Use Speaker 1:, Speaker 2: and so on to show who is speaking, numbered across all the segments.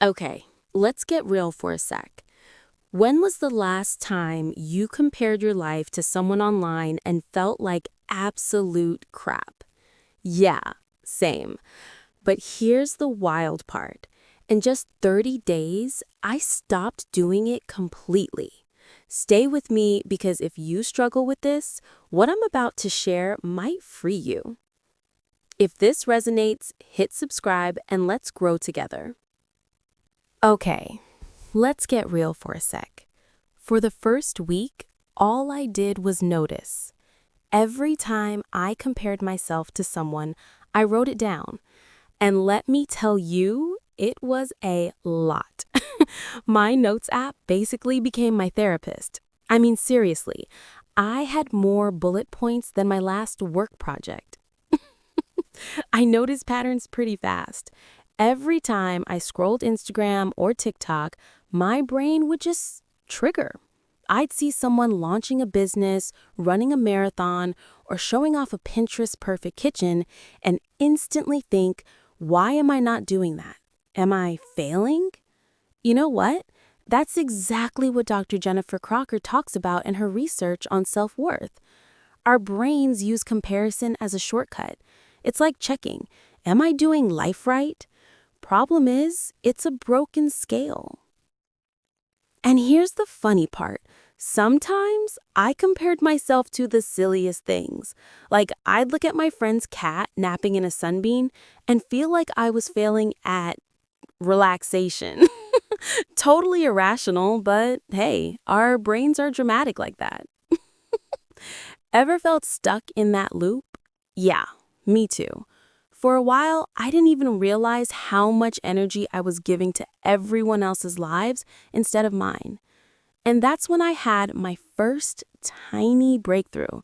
Speaker 1: Okay, let's get real for a sec. When was the last time you compared your life to someone online and felt like absolute crap? Yeah, same. But here's the wild part. In just 30 days, I stopped doing it completely. Stay with me because if you struggle with this, what I'm about to share might free you. If this resonates, hit subscribe and let's grow together. Okay, let's get real for a sec. For the first week, all I did was notice. Every time I compared myself to someone, I wrote it down. And let me tell you, it was a lot. My notes app basically became my therapist. I mean, seriously, I had more bullet points than my last work project. I noticed patterns pretty fast. Every time I scrolled Instagram or TikTok, my brain would just trigger. I'd see someone launching a business, running a marathon, or showing off a Pinterest perfect kitchen, and instantly think, why am I not doing that? Am I failing? You know what? That's exactly what Dr. Jennifer Crocker talks about in her research on self-worth. Our brains use comparison as a shortcut. It's like checking, am I doing life right? Problem is, it's a broken scale. And here's the funny part. Sometimes I compared myself to the silliest things. Like I'd look at my friend's cat napping in a sunbeam and feel like I was failing at relaxation. Totally irrational, but hey, our brains are dramatic like that. Ever felt stuck in that loop? Yeah, me too. For a while, I didn't even realize how much energy I was giving to everyone else's lives instead of mine. And that's when I had my first tiny breakthrough.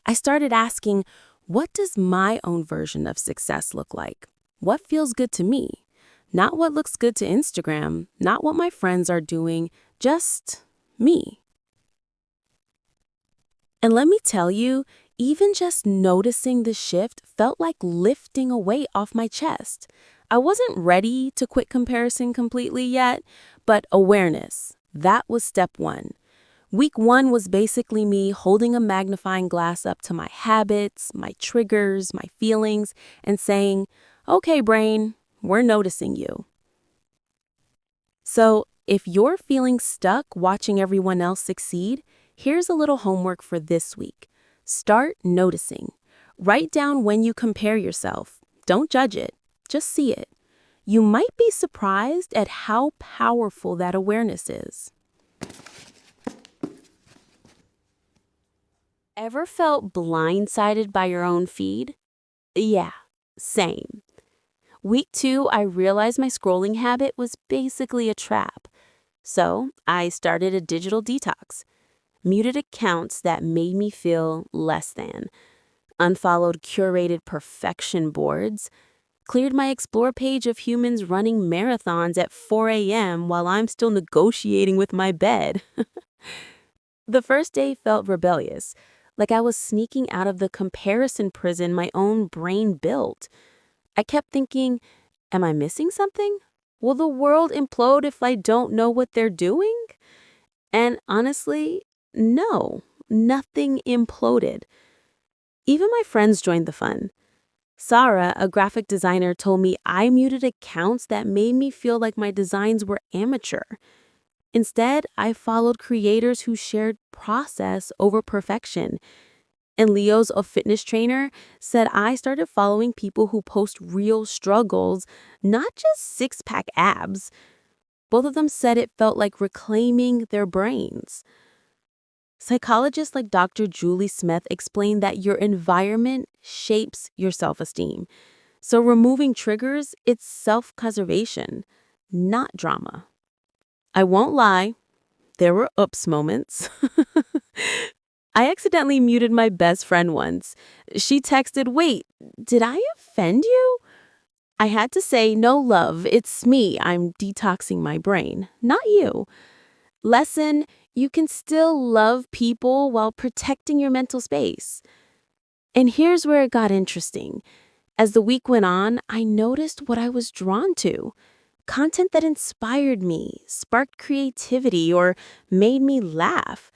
Speaker 1: I started asking, what does my own version of success look like? What feels good to me? Not what looks good to Instagram, not what my friends are doing, just me. And let me tell you, even just noticing the shift felt like lifting a weight off my chest. I wasn't ready to quit comparison completely yet, but awareness, that was step one. Week one was basically me holding a magnifying glass up to my habits, my triggers, my feelings, and saying, okay, brain, we're noticing you. So, if you're feeling stuck watching everyone else succeed, here's a little homework for this week. Start noticing. Write down when you compare yourself. Don't judge it, just see it. You might be surprised at how powerful that awareness is. Ever felt blindsided by your own feed? Yeah, same. Week two, I realized my scrolling habit was basically a trap. So I started a digital detox, muted accounts that made me feel less than, unfollowed curated perfection boards, cleared my explore page of humans running marathons at 4 a.m. while I'm still negotiating with my bed. The first day felt rebellious, like I was sneaking out of the comparison prison my own brain built. I kept thinking, am I missing something? Will the world implode if I don't know what they're doing? And honestly, no, nothing imploded. Even my friends joined the fun. Sarah, a graphic designer, told me I muted accounts that made me feel like my designs were amateur. Instead, I followed creators who shared process over perfection. And Leo's, a fitness trainer, said I started following people who post real struggles, not just six-pack abs. Both of them said it felt like reclaiming their brains. Psychologists like Dr. Julie Smith explain that your environment shapes your self-esteem. So removing triggers, it's self-preservation, not drama. I won't lie, there were oops moments. I accidentally muted my best friend once. She texted, wait, did I offend you? I had to say, no, love, it's me. I'm detoxing my brain, not you. Lesson, you can still love people while protecting your mental space. And here's where it got interesting. As the week went on, I noticed what I was drawn to. Content that inspired me, sparked creativity, or made me laugh.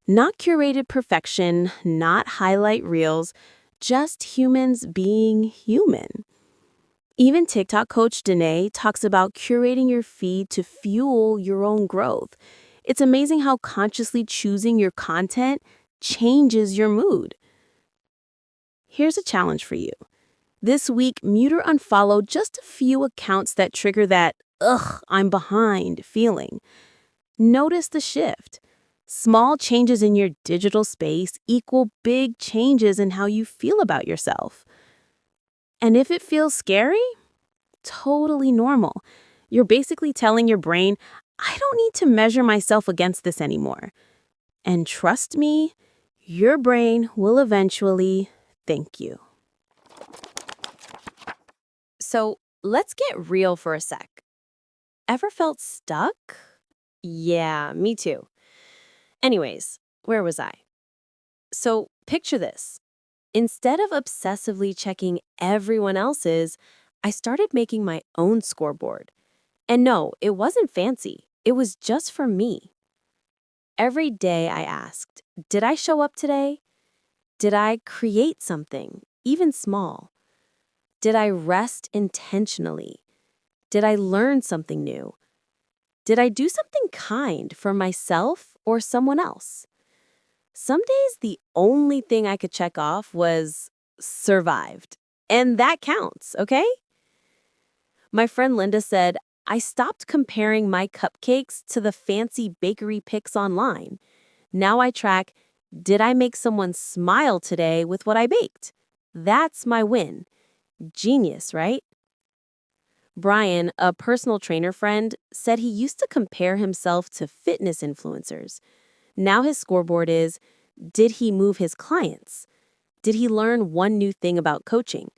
Speaker 1: Not curated perfection, not highlight reels, just humans being human. Even TikTok coach Danae talks about curating your feed to fuel your own growth. It's amazing how consciously choosing your content changes your mood. Here's a challenge for you. This week, mute or unfollow just a few accounts that trigger that, ugh, I'm behind feeling. Notice the shift. Small changes in your digital space equal big changes in how you feel about yourself. And if it feels scary, totally normal. You're basically telling your brain, I don't need to measure myself against this anymore. And trust me, your brain will eventually thank you. So let's get real for a sec. Ever felt stuck? Yeah, me too. Anyways, where was I? So picture this. Instead of obsessively checking everyone else's, I started making my own scoreboard. And no, it wasn't fancy. It was just for me. Every day I asked, did I show up today? Did I create something, even small? Did I rest intentionally? Did I learn something new? Did I do something kind for myself or someone else? Some days the only thing I could check off was survived. And that counts, okay? My friend Linda said, I stopped comparing my cupcakes to the fancy bakery pics online. Now I track, did I make someone smile today with what I baked? That's my win. Genius, right? Brian, a personal trainer friend, said he used to compare himself to fitness influencers. Now his scoreboard is, did he move his clients? Did he learn one new thing about coaching?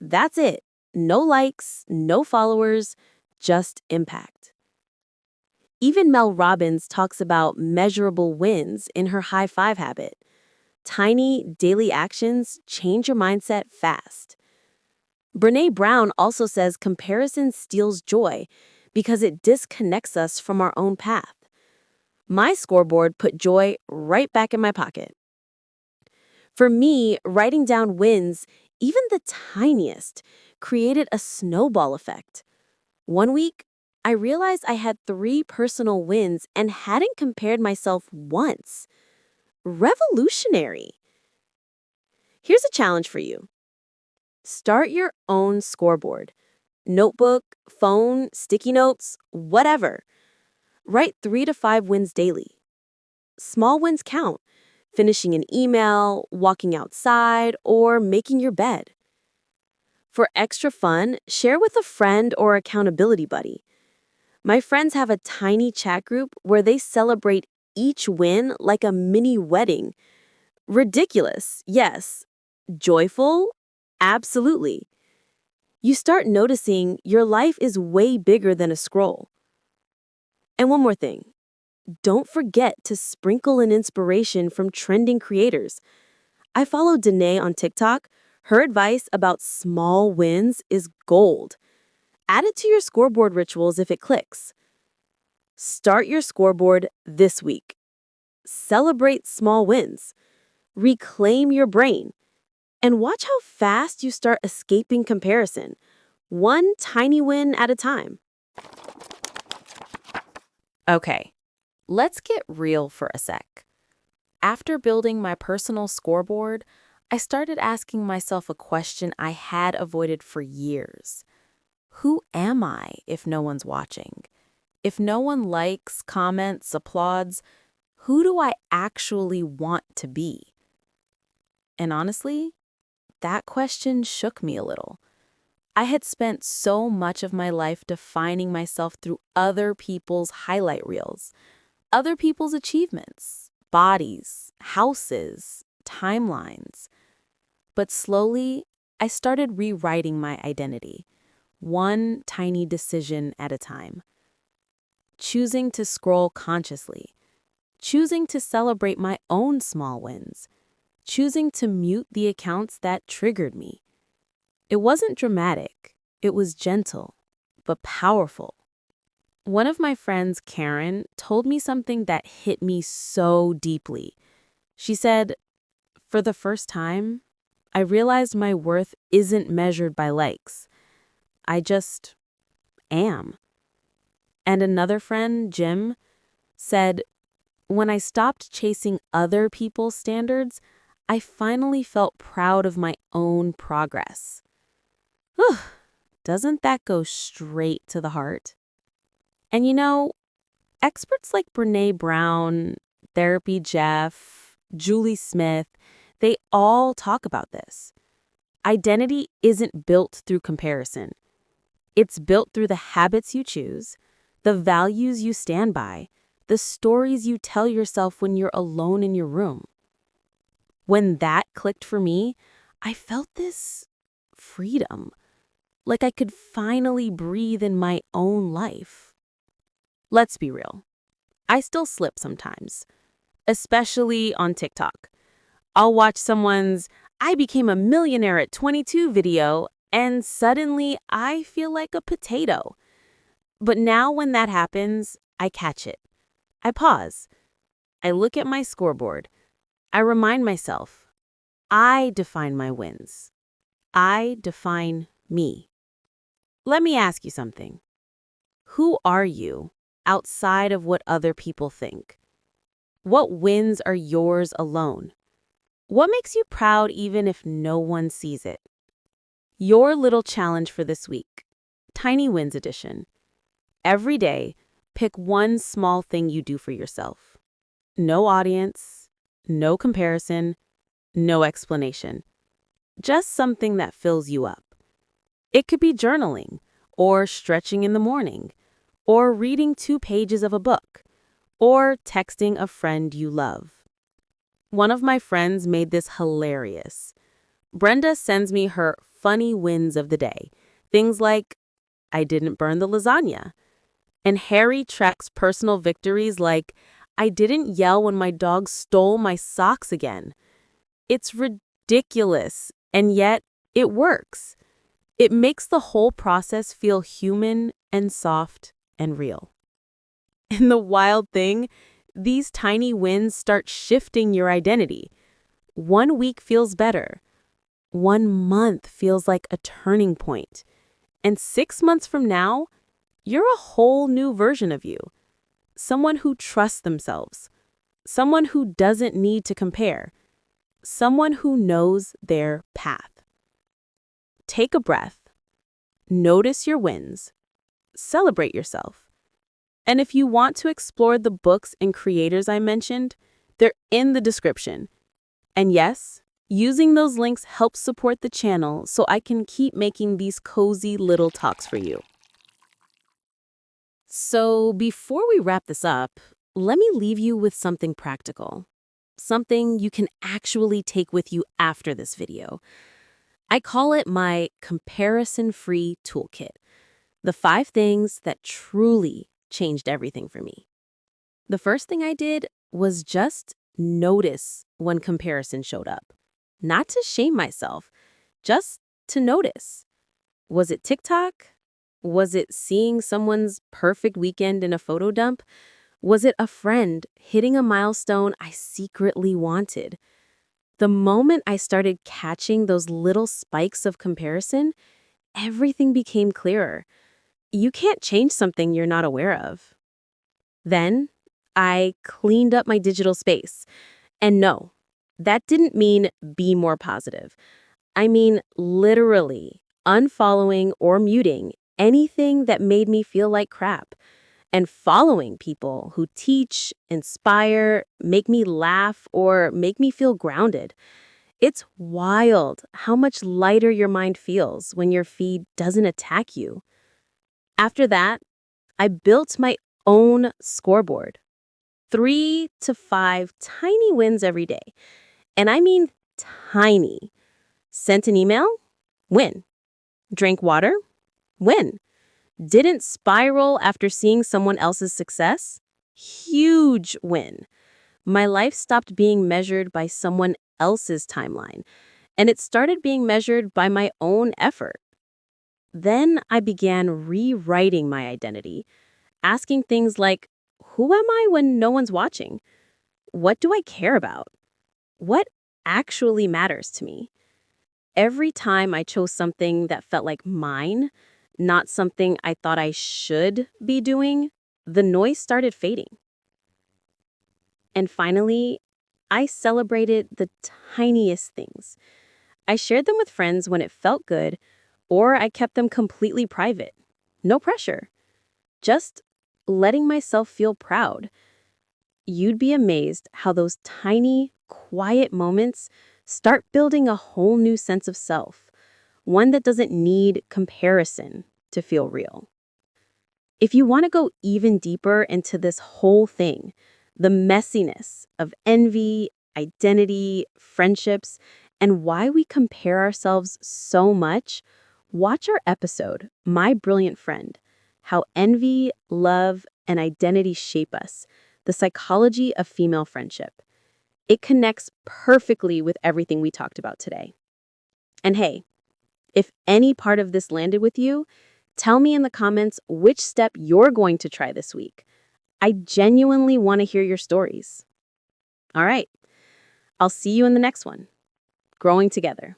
Speaker 1: That's it. No likes, no followers, just impact. Even Mel Robbins talks about measurable wins in her high five habit. Tiny, daily actions change your mindset fast. Brené Brown also says comparison steals joy because it disconnects us from our own path. My scoreboard put joy right back in my pocket. For me, writing down wins, even the tiniest, created a snowball effect. One week, I realized I had 3 personal wins and hadn't compared myself once. Revolutionary. Here's a challenge for you. Start your own scoreboard. Notebook, phone, sticky notes, whatever. Write 3 to 5 wins daily. Small wins count. Finishing an email, walking outside, or making your bed. For extra fun, share with a friend or accountability buddy. My friends have a tiny chat group where they celebrate each win like a mini wedding. Ridiculous, yes. Joyful? Absolutely. You start noticing your life is way bigger than a scroll. And one more thing. Don't forget to sprinkle in inspiration from trending creators. I follow Danae on TikTok. Her advice about small wins is gold. Add it to your scoreboard rituals if it clicks. Start your scoreboard this week. Celebrate small wins. Reclaim your brain. And watch how fast you start escaping comparison, one tiny win at a time. Okay, let's get real for a sec. After building my personal scoreboard, I started asking myself a question I had avoided for years. Who am I if no one's watching? If no one likes, comments, applauds, who do I actually want to be? And honestly, that question shook me a little. I had spent so much of my life defining myself through other people's highlight reels, other people's achievements, bodies, houses, timelines. But slowly, I started rewriting my identity, one tiny decision at a time. Choosing to scroll consciously, choosing to celebrate my own small wins, choosing to mute the accounts that triggered me. It wasn't dramatic, it was gentle, but powerful. One of my friends, Karen, told me something that hit me so deeply. She said, "For the first time, I realized my worth isn't measured by likes. I just am." And another friend, Jim, said, "When I stopped chasing other people's standards, I finally felt proud of my own progress." Whew, doesn't that go straight to the heart? And experts like Brené Brown, Therapy Jeff, Julie Smith, they all talk about this. Identity isn't built through comparison. It's built through the habits you choose, the values you stand by, the stories you tell yourself when you're alone in your room. When that clicked for me, I felt this freedom, like I could finally breathe in my own life. Let's be real. I still slip sometimes, especially on TikTok. I'll watch someone's "I became a millionaire at 22" video, and suddenly I feel like a potato. But now when that happens, I catch it. I pause. I look at my scoreboard. I remind myself, I define my wins. I define me. Let me ask you something. Who are you outside of what other people think? What wins are yours alone? What makes you proud even if no one sees it? Your little challenge for this week, Tiny Wins Edition. Every day, pick one small thing you do for yourself. No audience, no comparison, no explanation. Just something that fills you up. It could be journaling, or stretching in the morning, or reading 2 pages of a book, or texting a friend you love. One of my friends made this hilarious. Brenda sends me her funny wins of the day. Things like, "I didn't burn the lasagna." And Harry tracks personal victories like, "I didn't yell when my dog stole my socks again." It's ridiculous, and yet it works. It makes the whole process feel human and soft and real. And the wild thing, these tiny wins start shifting your identity. 1 week feels better. 1 month feels like a turning point. And 6 months from now, you're a whole new version of you. Someone who trusts themselves. Someone who doesn't need to compare. Someone who knows their path. Take a breath. Notice your wins. Celebrate yourself. And if you want to explore the books and creators I mentioned, they're in the description. And yes, using those links helps support the channel so I can keep making these cozy little talks for you. So before we wrap this up, let me leave you with something practical. Something you can actually take with you after this video. I call it my comparison-free toolkit. The 5 things that truly changed everything for me. The first thing I did was just notice when comparison showed up. Not to shame myself, just to notice. Was it TikTok? Was it seeing someone's perfect weekend in a photo dump? Was it a friend hitting a milestone I secretly wanted? The moment I started catching those little spikes of comparison, everything became clearer. You can't change something you're not aware of. Then, I cleaned up my digital space. And no, that didn't mean be more positive. I mean literally unfollowing or muting anything that made me feel like crap, and following people who teach, inspire, make me laugh, or make me feel grounded. It's wild how much lighter your mind feels when your feed doesn't attack you. After that, I built my own scoreboard. 3 to 5 tiny wins every day. And I mean tiny. Sent an email? Win. Drank water? Win. Didn't spiral after seeing someone else's success? Huge win. My life stopped being measured by someone else's timeline, and it started being measured by my own effort. Then I began rewriting my identity. Asking things like, who am I when no one's watching? What do I care about? What actually matters to me? Every time I chose something that felt like mine, not something I thought I should be doing, the noise started fading. And finally, I celebrated the tiniest things. I shared them with friends when it felt good, or I kept them completely private. No pressure. Just letting myself feel proud. You'd be amazed how those tiny, quiet moments start building a whole new sense of self, one that doesn't need comparison to feel real. If you want to go even deeper into this whole thing, the messiness of envy, identity, friendships, and why we compare ourselves so much, watch our episode, My Brilliant Friend: How Envy, Love, and Identity Shape Us, the Psychology of Female Friendship. It connects perfectly with everything we talked about today. And hey, if any part of this landed with you, tell me in the comments which step you're going to try this week. I genuinely want to hear your stories. All right, I'll see you in the next one. Growing together.